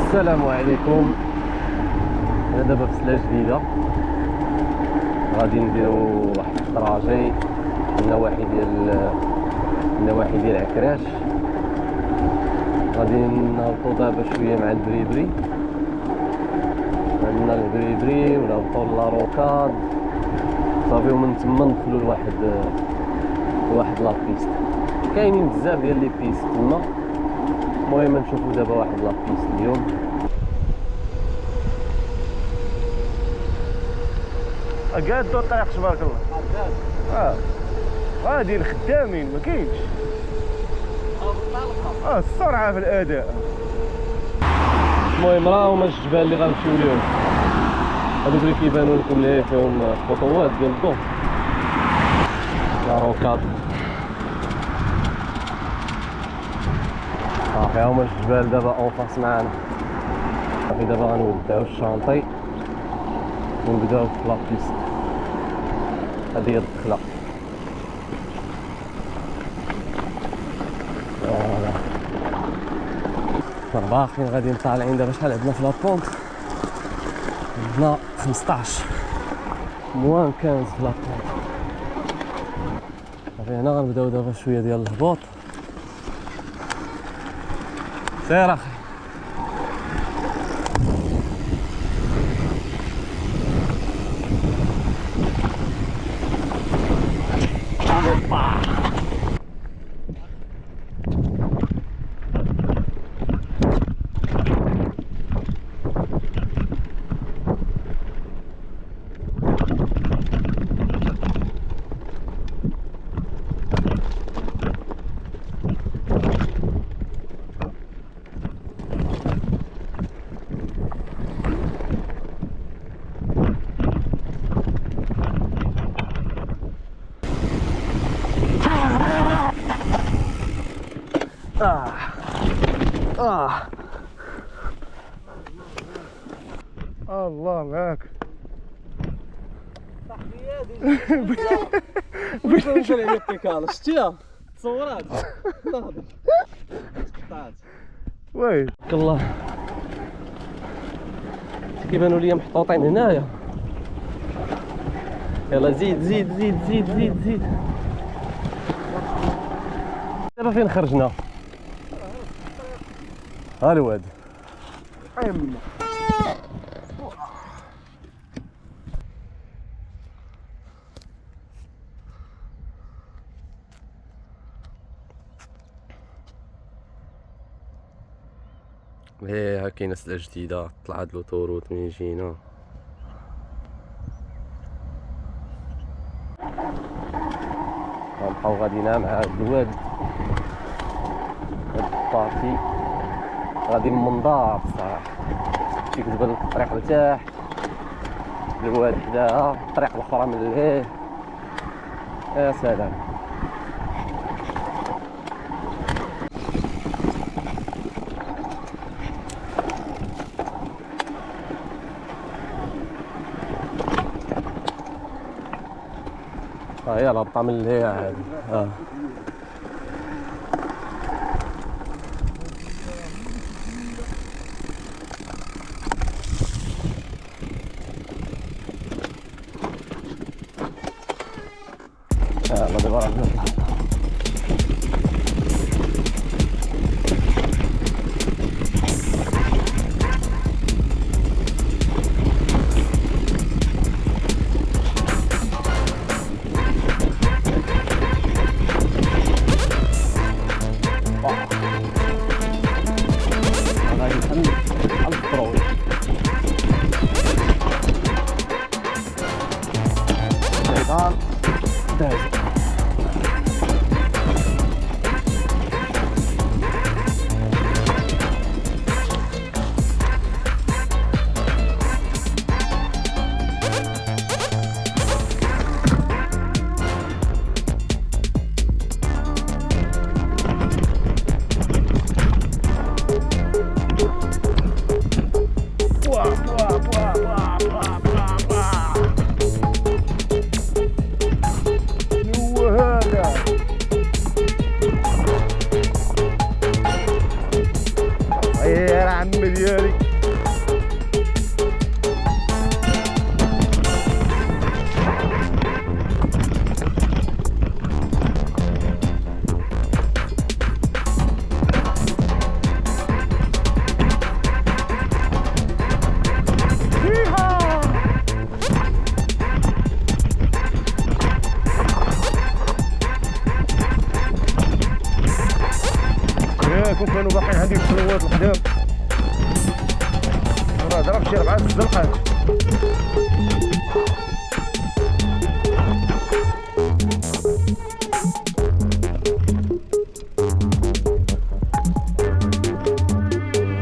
السلام عليكم. انا دابا في سلا جديده، غادي نديرو واحد الطراجي النواحي ديال عكراش. غادي نهبطو دابا شويه مع البريبري، عندنا البريبري ونهبطو لاروكاد صافي، ومن تما ندخلو لواحد لابيست. كاينين بزاف ديال لي بيست تما، المهم نشوفو دابا واحد لابيست اليوم. قادو الطريق تبارك الله. غادي الخدامين ما كاينش السرعه في الاداء. المهم راه هما الجبال اللي غنمشيو ليهم، هادوك اللي كيبانوا لكم اللي فيهم خطوات ديال الضوء، لا روكاد. صافي هما الجبال دابا اونفاس معانا. صافي دابا غنودعو الشانطي ونبداو في لابيست. هادي هي الدخله. باقيين غاديين طالعين دابا. شحال عندنا في لابونت؟ عندنا 15 موان 15 في لابونت. صافي هنا غنبداو دابا شويه ديال الهبوط. سير اخي. الله معاك. باش نشري لك الكاله شتيها تصورات نهضر قطعت وي الله كيبانوا لي محطوطين هنايا. يلا زيد زيد زيد زيد زيد زيد. دابا فين خرجنا؟ ها الواد ها كاينه سلا جديده طلعت لوطوروت من جينا. غنبقاو غاديين مع هاد الواد، هاد البارتي غادي للمنظار الصراحه. كيكتب الطريق لتحت، الواد حداها، الطريق الاخرى من لهيه. يا سلام. هي الهبطة من اللي عادي. يلا دابا راه عمي ديالي. كون كانوا باقيين عندي السنوات القدام راه ضرب شي 4 الزنقات.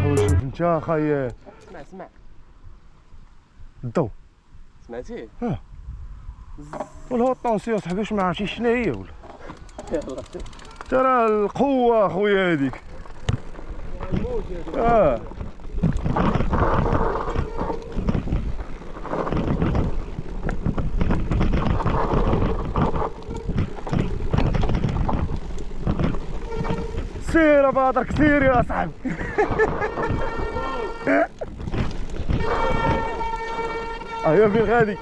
شوف انت اخاي. اسمع الضو سمعتيه؟ ولا هو الطونسيون صاحبي واش ما عرفتيش شنو هي ولا يلاه ترى القوة خويا هذيك. سير يا بدر كثير يا صاحبي. هيا فين غادي؟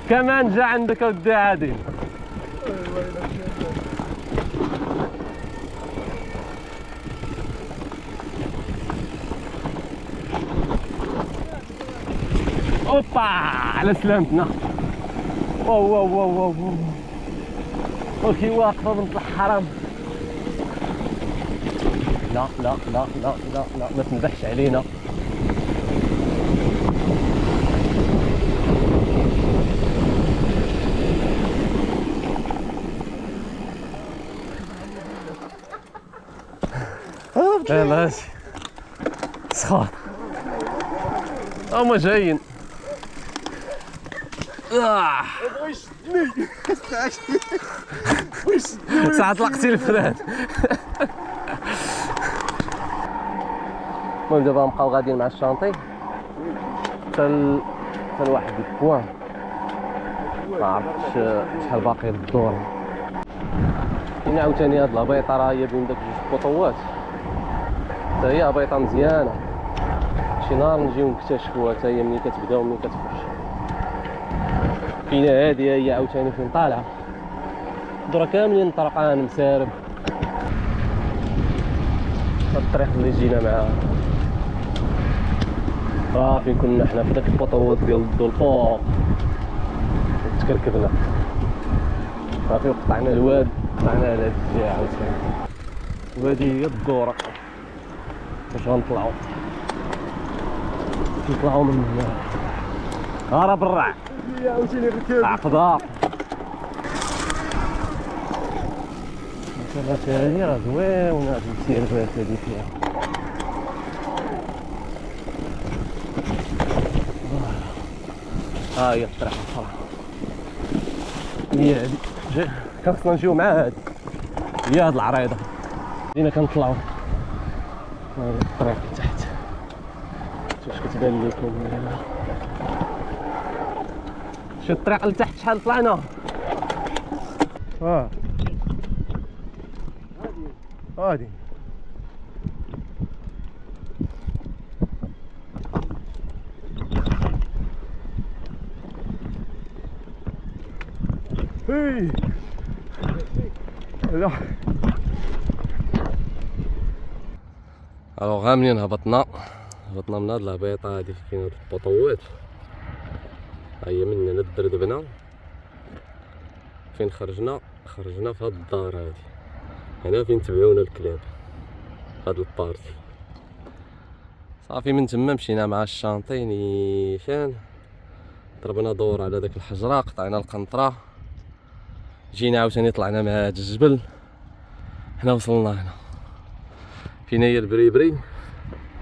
كمان جا عندك ودي عادل. اوبا على سلامتنا. واو واو واو واو وكي واقفه بنت الحرام. لا لا لا لا لا لا ما تنبحش علينا. ماشي سخان هما جايين. بغا يشدني ساعة طلقتي الفران. المهم دابا نبقاو غاديين مع الشانطي حتى لواحد البوان ما عرفتش شحال باقي للدور. كاين عاوتاني هاد الهبيطه راه هي بين داك جوج بوطوات حتى هي هبيطه مزيانه. شي نهار نجيو نكتشفوها حتى هي منين كتبدا ومنين كتخرج. كاينه هادي هي عاوتاني فين طالعه. الدرا كاملين طرقان مسارب. هاد الطريق اللي جينا معاها راه فين كنا حنا في داك البوطوات ديال الضو الفوق تكركبنا. صافي وقطعنا الواد طلعنا على هاد الجهه عاوتاني. وهادي هي الدوره واش غنطلعو نطلعو من هنا. راه بالرع عاوتاني الركاب عقده. المسافات هادي راه زوينه هاد السيرفات هادي فيها. ها هي الطريق الاخرى هي هادي. كان خصنا نجيو مع هادي هي هاد العريضه. بدينا كنطلعو هادي الطريق لتحت. واش كتبان لكم شي الطريق لتحت شحال طلعنا؟ هادي هي لا. الوغ منين هبطنا من هاد الهبيطه هادي كاين هاد البوطوات. ها هي من هنا دردبنا فين خرجنا في هاد الدار هادي. هنا فين تبعونا الكلاب هاد البارتي. صافي من تما مشينا مع الشانطي نيشان ضربنا دور على داك الحجره قطعنا القنطره. جينا عاوتاني طلعنا مع هاد الجبل. حنا وصلنا هنا فين هي البريبري.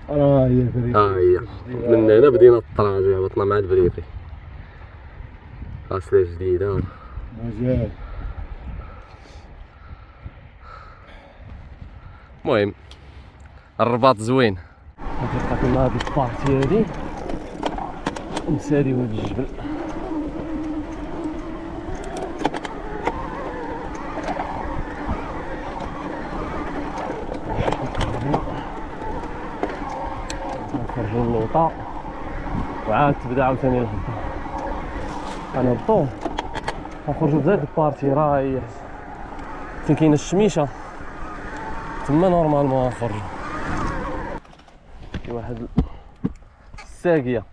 هي البريبري. هي من هنا بدينا الطراجي هبطنا مع البريبري. غاسله جديده مزيان. المهم الرباط زوين. غتبقى كما هاد البارتي هادي نساليو هاد الجبل. نخرجو اللوطة وعاد تبدا عاوتاني الهبطة. غنهبطو غنخرجو لذاك البارتي رايح فين كاينه الشميشه، تما نورمالمون غنخرجو. شي واحد الساقيه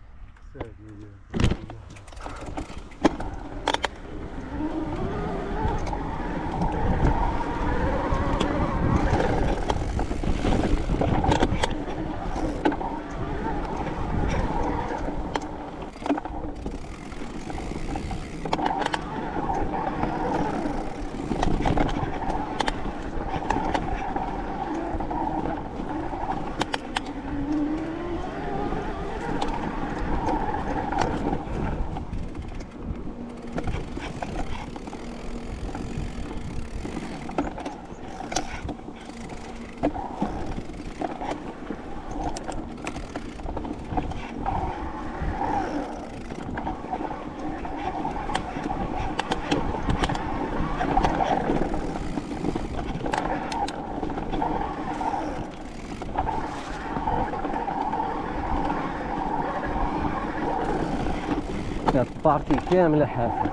هاد البارتي كامله حافه.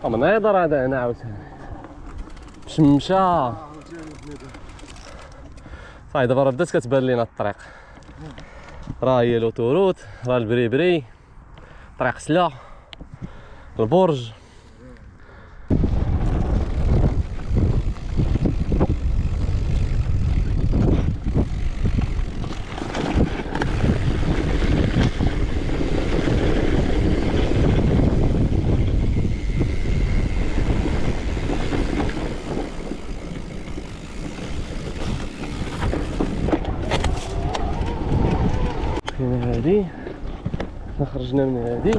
مناظر هذا هنا عاوتاني مشمشه. صافي دابا راه بدات كتبان لينا الطريق، راه هي لوتوروت، راه البريبري، طريق سلا، البرج. كاينه هادي، خرجنا من هادي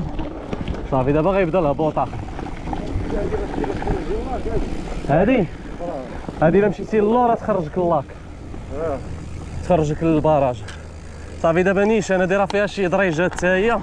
صافي دابا غيبدا الهبوط اخر. هادي الا مشيتي للور تخرجك اللاك، تخرجك للبراج. صافي دابا نيشان هادي راه فيها شي دريجات حتى هي.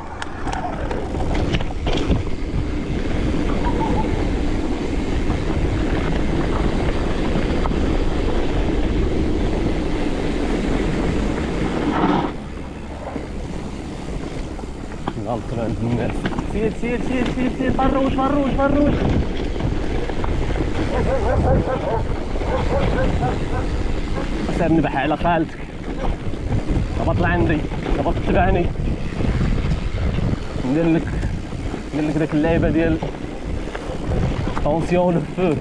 غلط عند الناس. سير سير سير سير سير، فروش فروش فروش. سير نبح على خالتك. دابا طلع عندي، دابا تتبعني. ندير لك داك اللعيبه ديال طونسيون لو فو.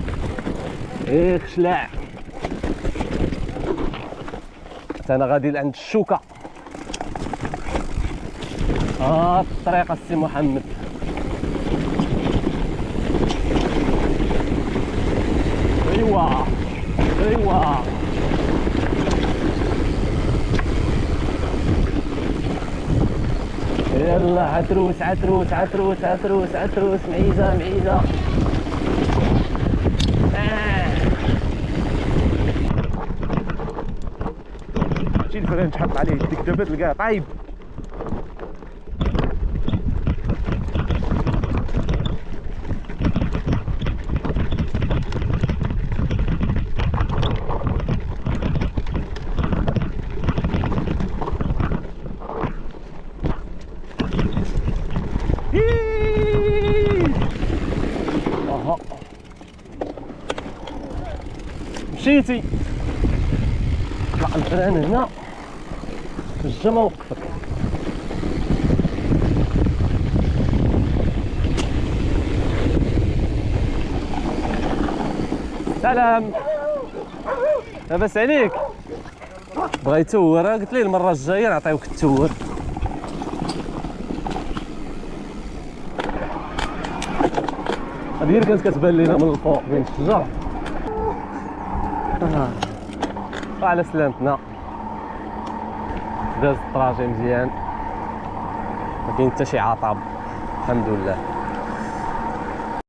خشلاع. حتى انا غادي لعند الشوكه. الطريق السي محمد. ايوا ايوا يلا عتروس عتروس عتروس عتروس عتروس، معيزه معيزه. شي الفران تحط عليه يديك دابا تلقاه طايب. مشيتي طلع الفران هنا جا ما وقفك. سلام، لاباس عليك؟ بغا يتور، قلت ليه المره الجايه نعطيوك التور. هذه هي كانت كتبان لينا من الفوق بين الشجر. على سلامتنا، داز الطراجي مزيان. كاين حتى شي عطب الحمد لله.